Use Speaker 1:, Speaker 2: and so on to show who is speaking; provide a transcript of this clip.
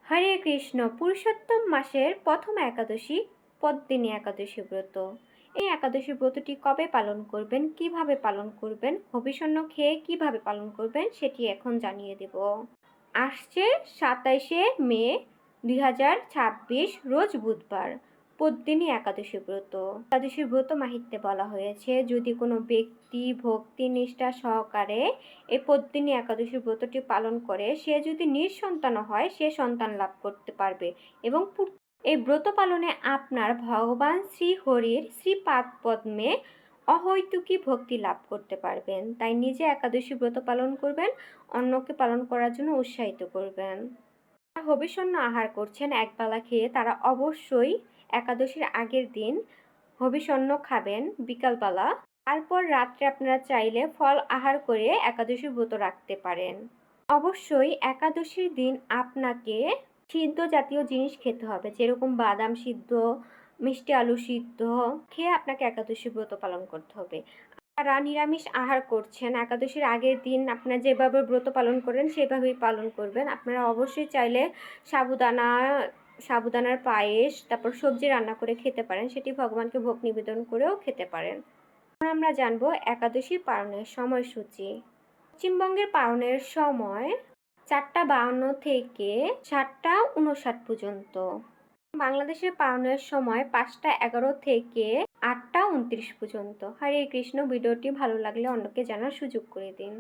Speaker 1: হরে কৃষ্ণ। পুরুষোত্তম মাসের প্রথম একাদশী পদ্মিনী একাদশী ব্রত। এই একাদশী ব্রতটি কবে পালন করবেন, কিভাবে পালন করবেন, হবিষণ্য খেয়ে কিভাবে পালন করবেন সেটি এখন জানিয়ে দেব। আসছে 27শে মে 2026 রোজ বুধবার পদ্মিনী একাদশী ব্রত। একাদশী ব্রত মাহিত্যে বলা হয়েছে, যদি কোনো ব্যক্তি ভক্তি নিষ্ঠা সহকারে এই পদ্মিনী একাদশী ব্রতটি পালন করে, সে যদি নিঃসন্তান হয় সে সন্তান লাভ করতে পারবে এবং এই ব্রত পালনে আপনার ভগবান শ্রী হরির শ্রীপাদ পদ্মে অহৈতুকী ভক্তি লাভ করতে পারবেন। তাই নিজে একাদশী ব্রত পালন করবেন, অন্যকে পালন করার জন্য উৎসাহিত করবেন। হবিষণ্য আহার করছেন একবেলা খেয়ে, তারা অবশ্যই একাদশীর আগের দিন হবিষণ্য খাবেন বিকালবেলা। তারপর রাত্রে আপনারা চাইলে ফল আহার করে একাদশী ব্রত রাখতে পারেন। অবশ্যই একাদশীর দিন আপনাকে সিদ্ধ জাতীয় জিনিস খেতে হবে, যেরকম বাদাম সিদ্ধ, মিষ্টি আলু সিদ্ধ খেয়ে আপনাকে একাদশী ব্রত পালন করতে হবে। যারা নিরামিষ আহার করছেন, একাদশীর আগের দিন আপনারা যেভাবে ব্রত পালন করেন সেভাবেই পালন করবেন। আপনারা অবশ্যই চাইলে সাবুদানার পায়েস, তারপর সবজি রান্না করে খেতে পারেন, সেটি ভগবানকে ভোগ নিবেদন করেও খেতে পারেন। এখন আমরা জানবো একাদশী পালনের সময়সূচি। পশ্চিমবঙ্গের পালনের সময় 4:52 থেকে 7:59 পর্যন্ত। বাংলাদেশের পালনের সময় 5:11 থেকে 8:29 পর্যন্ত। হরে কৃষ্ণ। ভিডিওটি ভালো লাগলে অন্যকে জানার সুযোগ করে দিন।